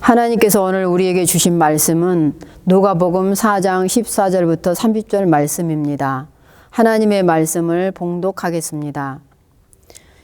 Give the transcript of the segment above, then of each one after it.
하나님께서 오늘 우리에게 주신 말씀은 누가복음 4장 14절부터 30절 말씀입니다. 하나님의 말씀을 봉독하겠습니다.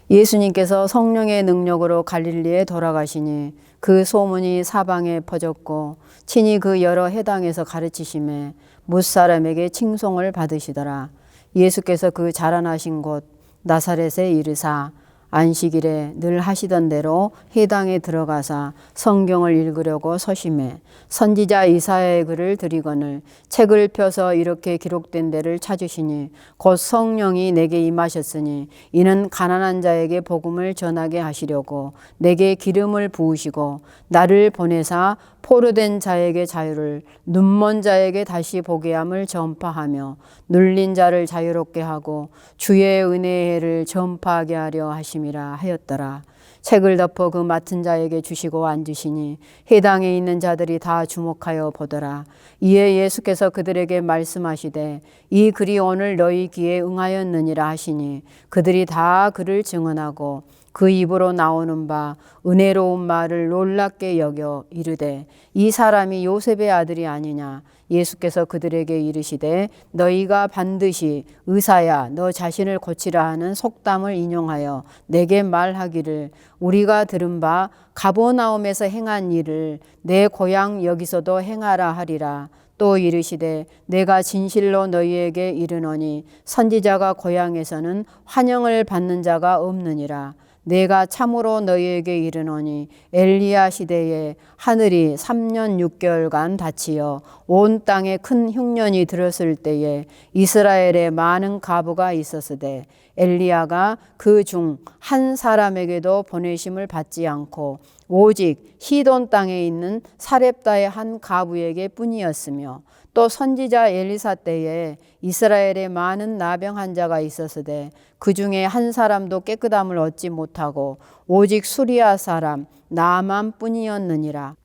예수님께서 성령의 능력으로 갈릴리에 돌아가시니 그 소문이 사방에 퍼졌고 친히 그 여러 해당에서 가르치심에 뭇사람에게 칭송을 받으시더라. 예수께서 그 자라나신 곳 나사렛에 이르사 안식일에 늘 하시던 대로 회당에 들어가사 성경을 읽으려고 서심해 선지자 이사야의 글을 들이거늘 책을 펴서 이렇게 기록된 데를 찾으시니 곧 성령이 내게 임하셨으니 이는 가난한 자에게 복음을 전하게 하시려고 내게 기름을 부으시고 나를 보내사 포로된 자에게 자유를 눈먼 자에게 다시 보게 함을 전파하며 눌린 자를 자유롭게 하고 주의 은혜의 해를 전파하게 하려 하심이라 하였더라. 책을 덮어 그 맡은 자에게 주시고 앉으시니 회당에 있는 자들이 다 주목하여 보더라. 이에 예수께서 그들에게 말씀하시되 이 글이 오늘 너희 귀에 응하였느니라 하시니 그들이 다 그를 증언하고 그 입으로 나오는 바 은혜로운 말을 놀랍게 여겨 이르되 이 사람이 요셉의 아들이 아니냐. 예수께서 그들에게 이르시되 너희가 반드시 의사야 너 자신을 고치라 하는 속담을 인용하여 내게 말하기를 우리가 들은 바 가버나움에서 행한 일을 내 고향 여기서도 행하라 하리라. 또 이르시되 내가 진실로 너희에게 이르노니 선지자가 고향에서는 환영을 받는 자가 없느니라. 내가 참으로 너희에게 이르노니 엘리야 시대에 하늘이 3년 6개월간 닫히어 온 땅에 큰 흉년이 들었을 때에 이스라엘에 많은 과부가 있었으되 엘리야가 그 중 한 사람에게도 보내심을 받지 않고 오직 시돈 땅에 있는 사렙다의 한 과부에게 뿐이었으며 또 선지자 엘리사 때에 이스라엘에 많은 나병 환자가 있었으되 그 중에 한 사람도 깨끗함을 얻지 못하고 오직 수리아 사람 나만 뿐이었느니라.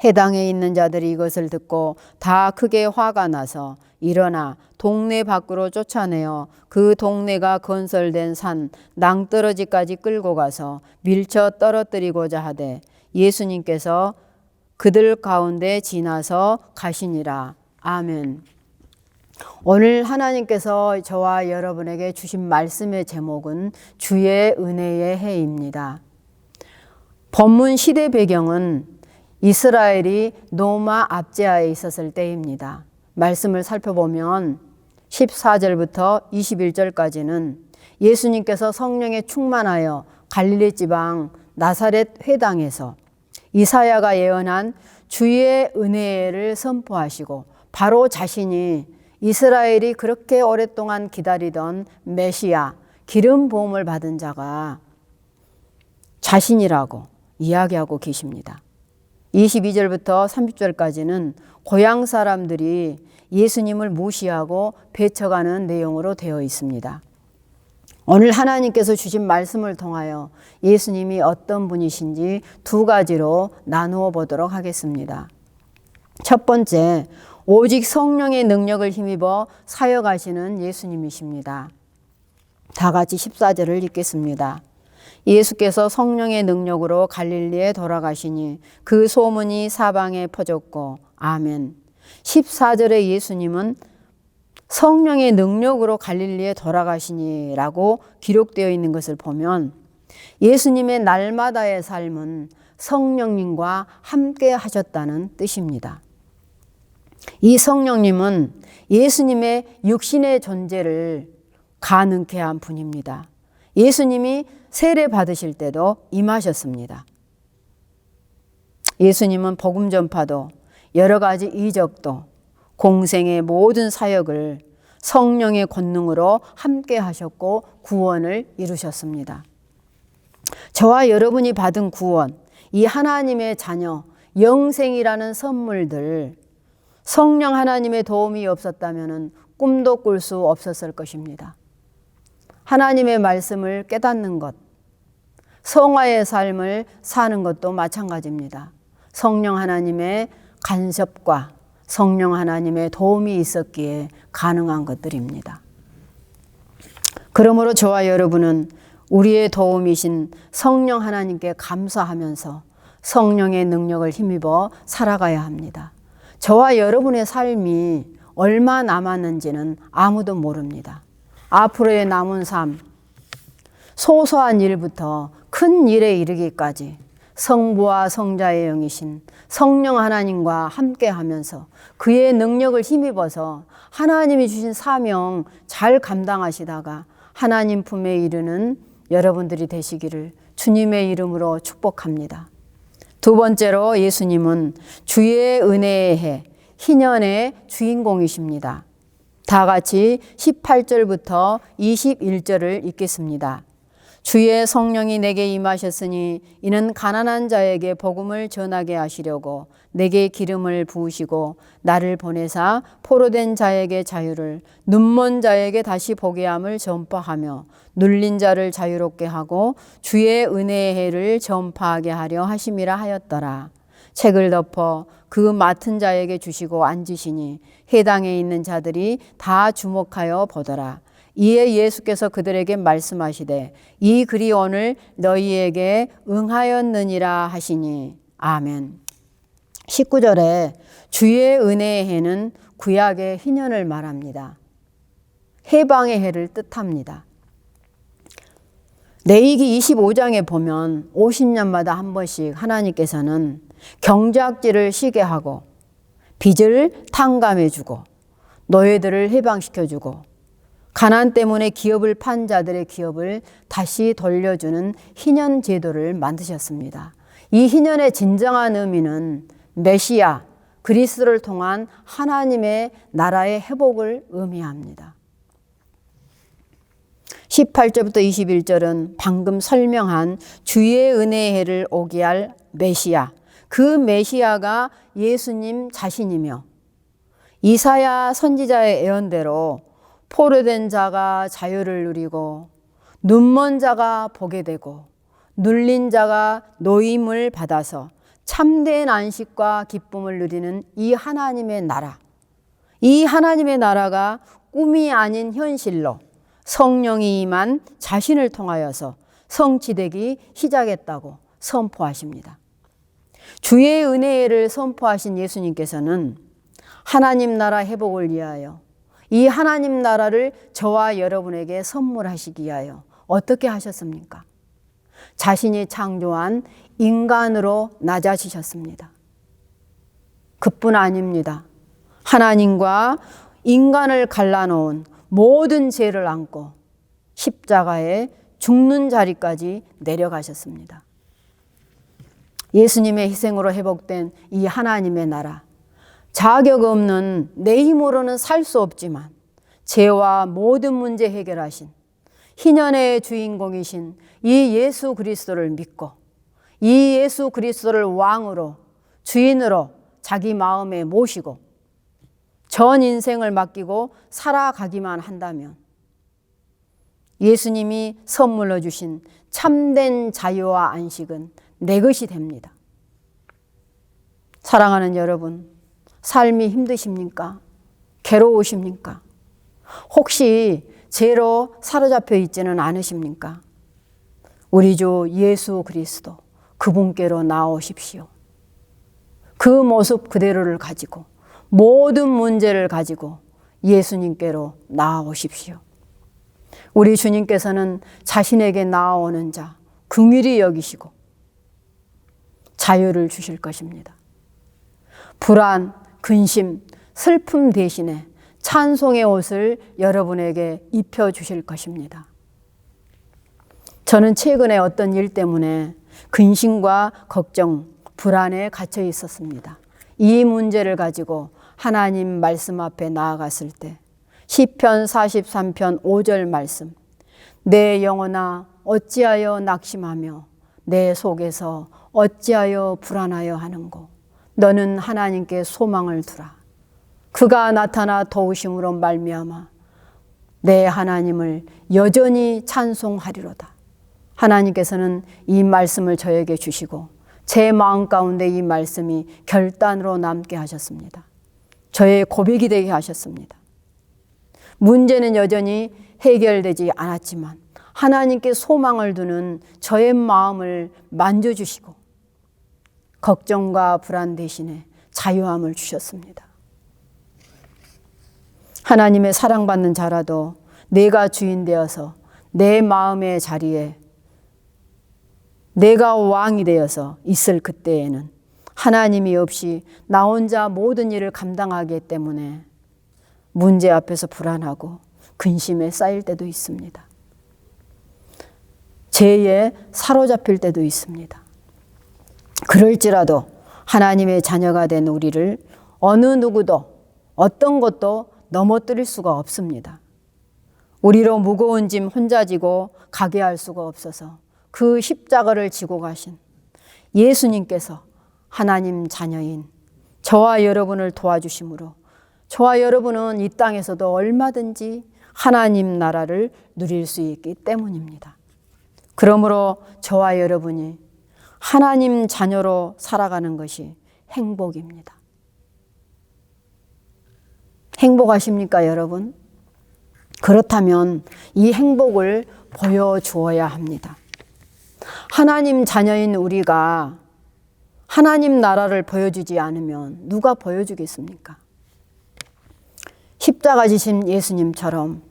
해당에 있는 자들이 이것을 듣고 다 크게 화가 나서 일어나 동네 밖으로 쫓아내어 그 동네가 건설된 산 낭떠러지까지 끌고 가서 밀쳐 떨어뜨리고자 하되 예수님께서 그들 가운데 지나서 가시니라. 아멘. 오늘 하나님께서 저와 여러분에게 주신 말씀의 제목은 주의 은혜의 해입니다. 본문 시대 배경은 이스라엘이 노마 압제하에 있었을 때입니다. 말씀을 살펴보면 14절부터 21절까지는 예수님께서 성령에 충만하여 갈릴리 지방 나사렛 회당에서 이사야가 예언한 주의 은혜를 선포하시고 바로 자신이 이스라엘이 그렇게 오랫동안 기다리던 메시아, 기름 부음을 받은 자가 자신이라고 이야기하고 계십니다. 22절부터 30절까지는 고향 사람들이 예수님을 무시하고 배척하는 내용으로 되어 있습니다. 오늘 하나님께서 주신 말씀을 통하여 예수님이 어떤 분이신지 두 가지로 나누어 보도록 하겠습니다. 첫 번째, 오직 성령의 능력을 힘입어 사역하시는 예수님이십니다. 다 같이 14절을 읽겠습니다. 예수께서 성령의 능력으로 갈릴리에 돌아가시니 그 소문이 사방에 퍼졌고 아멘. 14절에 예수님은 성령의 능력으로 갈릴리에 돌아가시니라고 기록되어 있는 것을 보면 예수님의 날마다의 삶은 성령님과 함께 하셨다는 뜻입니다. 이 성령님은 예수님의 육신의 존재를 가능케 한 분입니다. 예수님이 세례 받으실 때도 임하셨습니다. 예수님은 복음 전파도 여러 가지 이적도 공생의 모든 사역을 성령의 권능으로 함께 하셨고 구원을 이루셨습니다. 저와 여러분이 받은 구원, 이 하나님의 자녀, 영생이라는 선물들, 성령 하나님의 도움이 없었다면 꿈도 꿀 수 없었을 것입니다. 하나님의 말씀을 깨닫는 것, 성화의 삶을 사는 것도 마찬가지입니다. 성령 하나님의 간섭과 성령 하나님의 도움이 있었기에 가능한 것들입니다. 그러므로 저와 여러분은 우리의 도움이신 성령 하나님께 감사하면서 성령의 능력을 힘입어 살아가야 합니다. 저와 여러분의 삶이 얼마 남았는지는 아무도 모릅니다. 앞으로의 남은 삶, 소소한 일부터 큰 일에 이르기까지 성부와 성자의 영이신 성령 하나님과 함께 하면서 그의 능력을 힘입어서 하나님이 주신 사명 잘 감당하시다가 하나님 품에 이르는 여러분들이 되시기를 주님의 이름으로 축복합니다. 두 번째로 예수님은 주의 은혜의 해, 희년의 주인공이십니다. 다 같이 18절부터 21절을 읽겠습니다. 주의 성령이 내게 임하셨으니 이는 가난한 자에게 복음을 전하게 하시려고 내게 기름을 부으시고 나를 보내사 포로된 자에게 자유를, 눈먼 자에게 다시 보게 함을 전파하며 눌린 자를 자유롭게 하고 주의 은혜의 해를 전파하게 하려 하심이라 하였더라. 책을 덮어 그 맡은 자에게 주시고 앉으시니 해당에 있는 자들이 다 주목하여 보더라. 이에 예수께서 그들에게 말씀하시되 이 글이 오늘 너희에게 응하였느니라 하시니 아멘. 19절에 주의 은혜의 해는 구약의 희년을 말합니다. 해방의 해를 뜻합니다. 레위기 25장에 보면 50년마다 한 번씩 하나님께서는 경작지를 쉬게 하고 빚을 탕감해주고 노예들을 해방시켜주고 가난 때문에 기업을 판 자들의 기업을 다시 돌려주는 희년 제도를 만드셨습니다. 이 희년의 진정한 의미는 메시아, 그리스도를 통한 하나님의 나라의 회복을 의미합니다. 18절부터 21절은 방금 설명한 주의 은혜의 해를 오게 할 메시아, 그 메시아가 예수님 자신이며 이사야 선지자의 예언대로 포로된 자가 자유를 누리고 눈먼 자가 보게 되고 눌린 자가 노임을 받아서 참된 안식과 기쁨을 누리는 이 하나님의 나라. 이 하나님의 나라가 꿈이 아닌 현실로 성령이 임한 자신을 통하여서 성취되기 시작했다고 선포하십니다. 주의 은혜를 선포하신 예수님께서는 하나님 나라 회복을 위하여 이 하나님 나라를 저와 여러분에게 선물하시기 위하여 어떻게 하셨습니까? 자신이 창조한 인간으로 낮아지셨습니다. 그뿐 아닙니다. 하나님과 인간을 갈라놓은 모든 죄를 안고 십자가에 죽는 자리까지 내려가셨습니다. 예수님의 희생으로 회복된 이 하나님의 나라, 자격 없는 내 힘으로는 살 수 없지만 죄와 모든 문제 해결하신 희년의 주인공이신 이 예수 그리스도를 믿고 이 예수 그리스도를 왕으로 주인으로 자기 마음에 모시고 전 인생을 맡기고 살아가기만 한다면 예수님이 선물로 주신 참된 자유와 안식은 내 것이 됩니다. 사랑하는 여러분, 삶이 힘드십니까? 괴로우십니까? 혹시 죄로 사로잡혀 있지는 않으십니까? 우리 주 예수 그리스도 그분께로 나오십시오. 그 모습 그대로를 가지고 모든 문제를 가지고 예수님께로 나아오십시오. 우리 주님께서는 자신에게 나아오는 자 긍휼히 여기시고 자유를 주실 것입니다. 불안, 근심, 슬픔 대신에 찬송의 옷을 여러분에게 입혀주실 것입니다. 저는 최근에 어떤 일 때문에 근심과 걱정, 불안에 갇혀 있었습니다. 이 문제를 가지고 하나님 말씀 앞에 나아갔을 때 시편 43편 5절 말씀, 내 영혼아 어찌하여 낙심하며 내 속에서 어찌하여 불안하여 하는고 너는 하나님께 소망을 두라. 그가 나타나 도우심으로 말미암아 내 하나님을 여전히 찬송하리로다. 하나님께서는 이 말씀을 저에게 주시고 제 마음 가운데 이 말씀이 결단으로 남게 하셨습니다. 저의 고백이 되게 하셨습니다. 문제는 여전히 해결되지 않았지만 하나님께 소망을 두는 저의 마음을 만져주시고 걱정과 불안 대신에 자유함을 주셨습니다. 하나님의 사랑받는 자라도 내가 주인 되어서 내 마음의 자리에 내가 왕이 되어서 있을 그때에는 하나님이 없이 나 혼자 모든 일을 감당하기 때문에 문제 앞에서 불안하고 근심에 쌓일 때도 있습니다. 죄에 사로잡힐 때도 있습니다. 그럴지라도 하나님의 자녀가 된 우리를 어느 누구도 어떤 것도 넘어뜨릴 수가 없습니다. 우리로 무거운 짐 혼자 지고 가게 할 수가 없어서 그 십자가를 지고 가신 예수님께서 하나님 자녀인 저와 여러분을 도와주심으로 저와 여러분은 이 땅에서도 얼마든지 하나님 나라를 누릴 수 있기 때문입니다. 그러므로 저와 여러분이 하나님 자녀로 살아가는 것이 행복입니다. 행복하십니까, 여러분? 그렇다면 이 행복을 보여주어야 합니다. 하나님 자녀인 우리가 하나님 나라를 보여주지 않으면 누가 보여주겠습니까? 십자가 지신 예수님처럼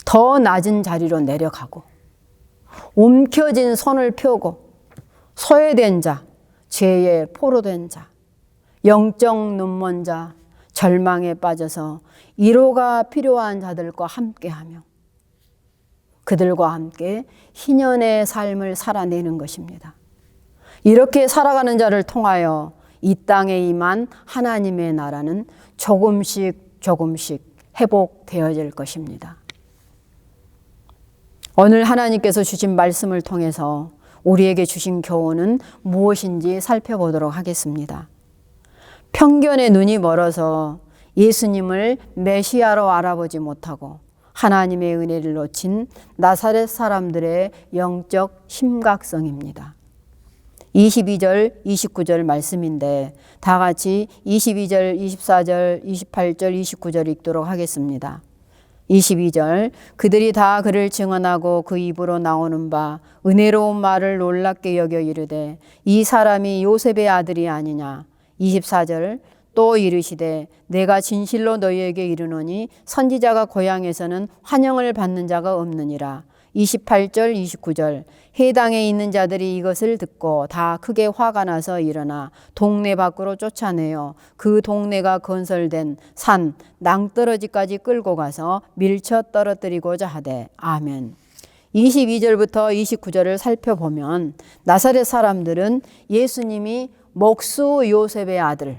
더 낮은 자리로 내려가고 움켜진 손을 펴고 소외된 자, 죄에 포로된 자, 영적 눈먼 자, 절망에 빠져서 위로가 필요한 자들과 함께하며 그들과 함께 희년의 삶을 살아내는 것입니다. 이렇게 살아가는 자를 통하여 이 땅에 임한 하나님의 나라는 조금씩 회복되어질 것입니다. 오늘 하나님께서 주신 말씀을 통해서 우리에게 주신 교훈은 무엇인지 살펴보도록 하겠습니다. 편견의 눈이 멀어서 예수님을 메시아로 알아보지 못하고 하나님의 은혜를 놓친 나사렛 사람들의 영적 심각성입니다. 22절, 29절 말씀인데 다 같이 22절, 24절, 28절, 29절 읽도록 하겠습니다. 22절 그들이 다 그를 증언하고 그 입으로 나오는 바 은혜로운 말을 놀랍게 여겨 이르되 이 사람이 요셉의 아들이 아니냐. 24절 또 이르시되 내가 진실로 너희에게 이르노니 선지자가 고향에서는 환영을 받는 자가 없느니라. 28절 29절 해당에 있는 자들이 이것을 듣고 다 크게 화가 나서 일어나 동네 밖으로 쫓아내어 그 동네가 건설된 산 낭떠러지까지 끌고 가서 밀쳐 떨어뜨리고자 하되 아멘. 22절부터 29절을 살펴보면 나사렛 사람들은 예수님이 목수 요셉의 아들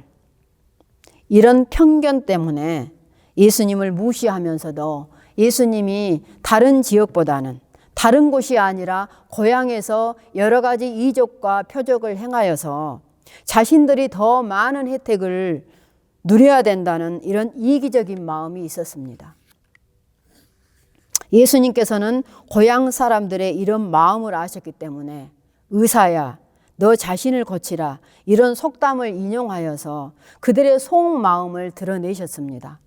이런 편견 때문에 예수님을 무시하면서도 예수님이 다른 지역보다는 다른 곳이 아니라 고향에서 여러 가지 이적과 표적을 행하여서 자신들이 더 많은 혜택을 누려야 된다는 이런 이기적인 마음이 있었습니다. 예수님께서는 고향 사람들의 이런 마음을 아셨기 때문에 의사야 너 자신을 고치라 이런 속담을 인용하여서 그들의 속마음을 드러내셨습니다.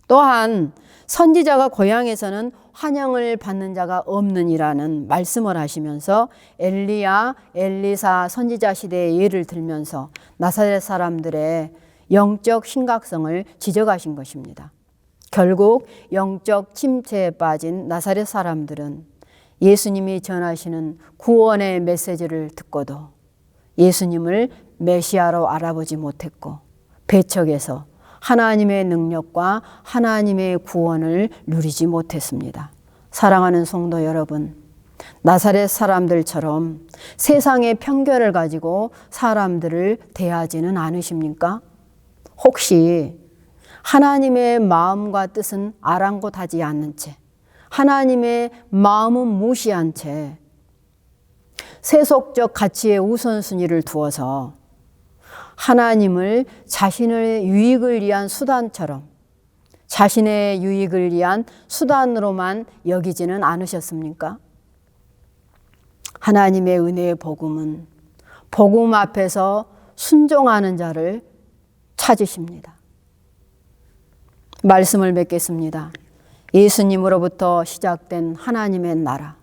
또한 선지자가 고향에서는 환영을 받는 자가 없느니라는 말씀을 하시면서 엘리야, 엘리사 선지자 시대의 예를 들면서 나사렛 사람들의 영적 심각성을 지적하신 것입니다. 결국 영적 침체에 빠진 나사렛 사람들은 예수님이 전하시는 구원의 메시지를 듣고도 예수님을 메시아로 알아보지 못했고 배척해서 하나님의 능력과 하나님의 구원을 누리지 못했습니다. 사랑하는 성도 여러분, 나사렛 사람들처럼 세상의 편견을 가지고 사람들을 대하지는 않으십니까? 혹시 하나님의 마음과 뜻은 아랑곳하지 않는 채 하나님의 마음은 무시한 채 세속적 가치의 우선순위를 두어서 하나님을 자신의 유익을 위한 수단처럼 자신의 유익을 위한 수단으로만 여기지는 않으셨습니까? 하나님의 은혜의 복음은 복음 앞에서 순종하는 자를 찾으십니다. 말씀을 맺겠습니다. 예수님으로부터 시작된 하나님의 나라.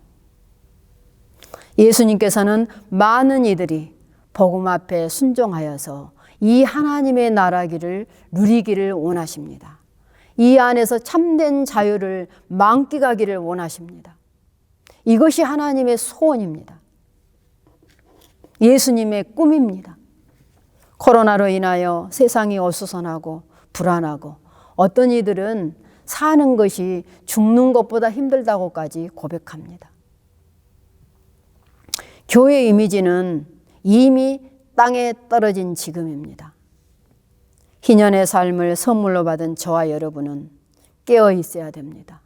예수님께서는 많은 이들이 복음 앞에 순종하여서 이 하나님의 나라기를 누리기를 원하십니다. 이 안에서 참된 자유를 만끽하기를 원하십니다. 이것이 하나님의 소원입니다. 예수님의 꿈입니다. 코로나로 인하여 세상이 어수선하고 불안하고 어떤 이들은 사는 것이 죽는 것보다 힘들다고까지 고백합니다. 교회 이미지는 이미 땅에 떨어진 지금입니다. 희년의 삶을 선물로 받은 저와 여러분은 깨어 있어야 됩니다.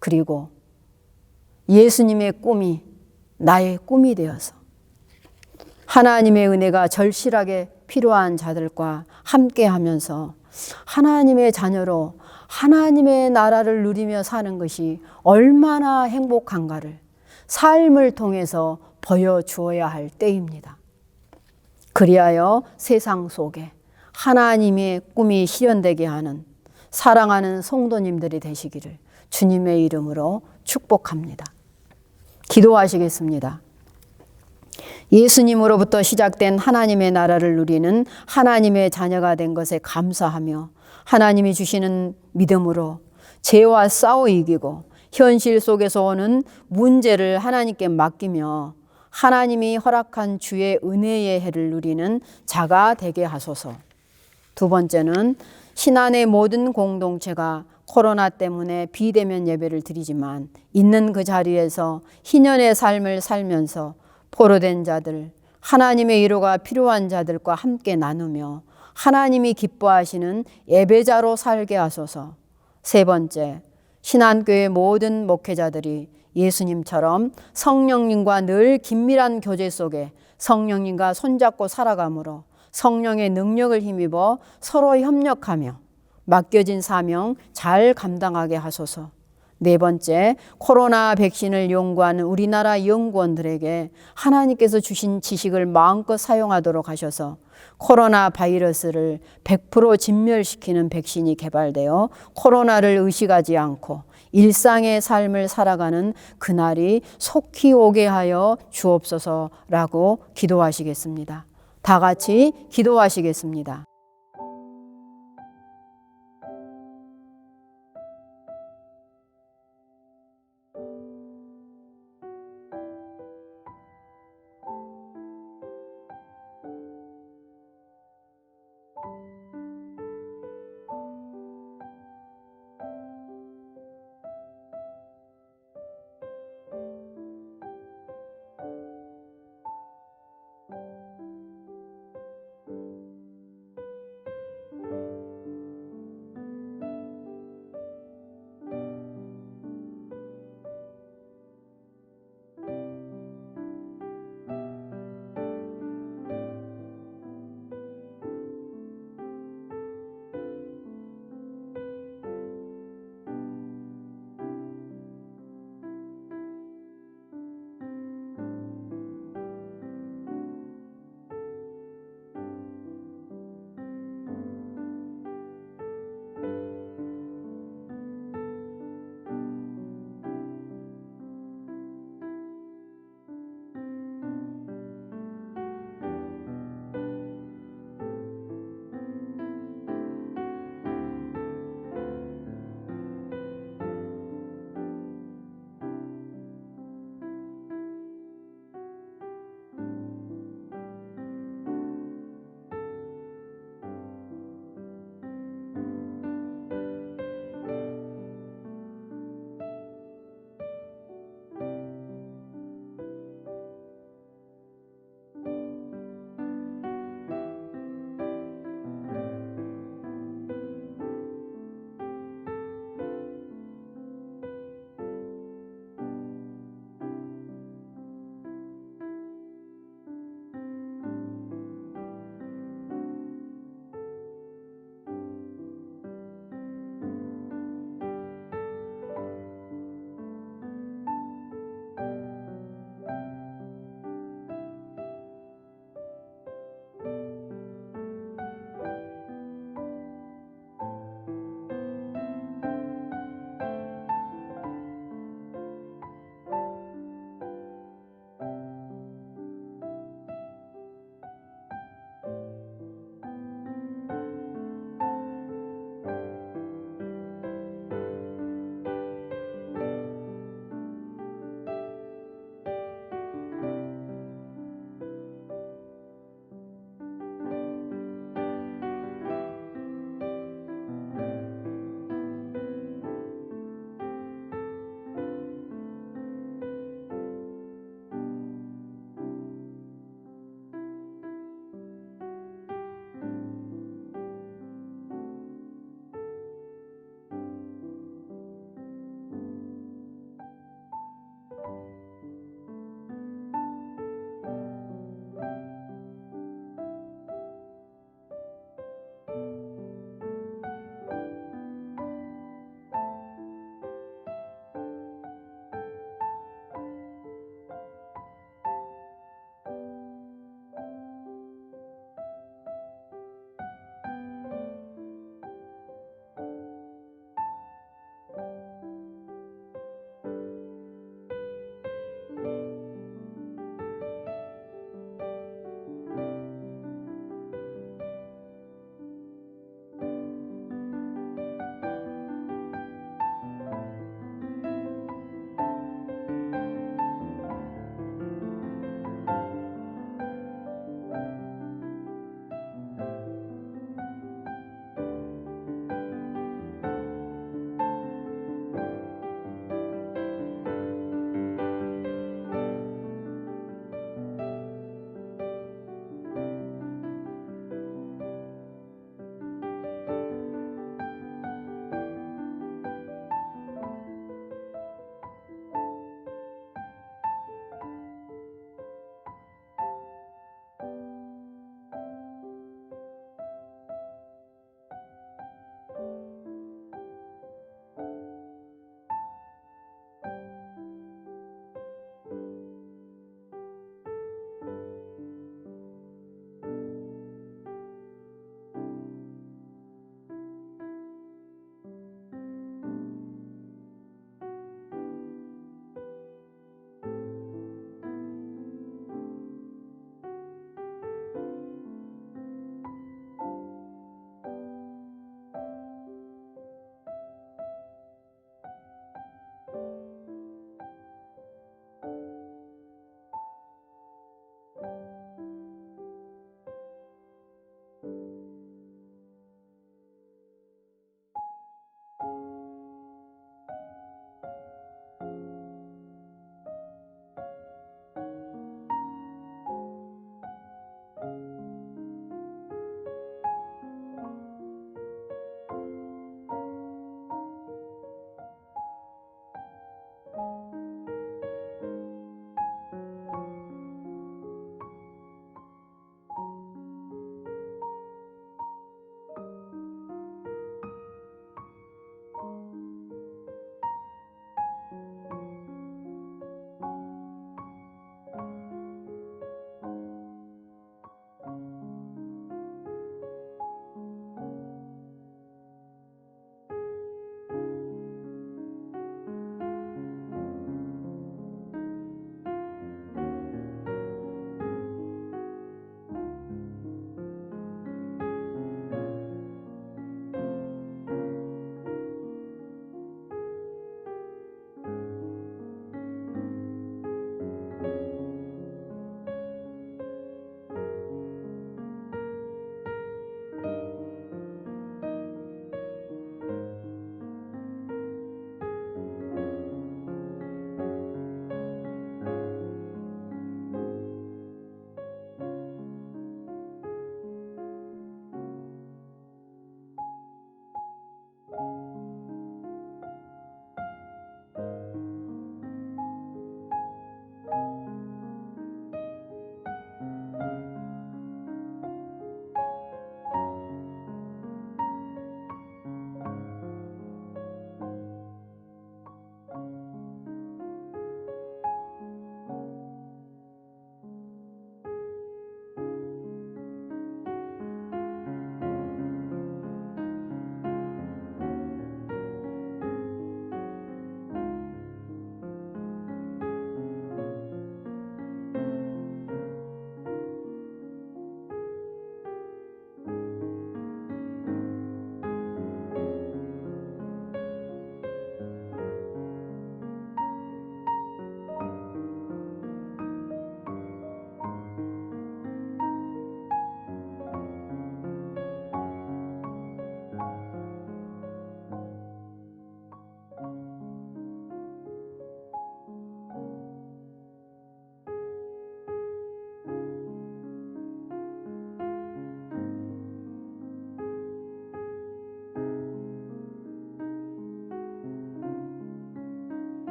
그리고 예수님의 꿈이 나의 꿈이 되어서 하나님의 은혜가 절실하게 필요한 자들과 함께 하면서 하나님의 자녀로 하나님의 나라를 누리며 사는 것이 얼마나 행복한가를 삶을 통해서 보여주어야 할 때입니다. 그리하여 세상 속에 하나님의 꿈이 실현되게 하는 사랑하는 성도님들이 되시기를 주님의 이름으로 축복합니다. 기도하시겠습니다. 예수님으로부터 시작된 하나님의 나라를 누리는 하나님의 자녀가 된 것에 감사하며 하나님이 주시는 믿음으로 죄와 싸워 이기고 현실 속에서 오는 문제를 하나님께 맡기며 하나님이 허락한 주의 은혜의 해를 누리는 자가 되게 하소서. 두 번째는 신안의 모든 공동체가 코로나 때문에 비대면 예배를 드리지만 있는 그 자리에서 희년의 삶을 살면서 포로된 자들, 하나님의 위로가 필요한 자들과 함께 나누며 하나님이 기뻐하시는 예배자로 살게 하소서. 세 번째, 신안교회 모든 목회자들이 예수님처럼 성령님과 늘 긴밀한 교제 속에 성령님과 손잡고 살아가므로 성령의 능력을 힘입어 서로 협력하며 맡겨진 사명 잘 감당하게 하소서. 네 번째, 코로나 백신을 연구하는 우리나라 연구원들에게 하나님께서 주신 지식을 마음껏 사용하도록 하셔서 코로나 바이러스를 100% 진멸시키는 백신이 개발되어 코로나를 의식하지 않고 일상의 삶을 살아가는 그날이 속히 오게 하여 주옵소서라고 기도하시겠습니다. 다 같이 기도하시겠습니다.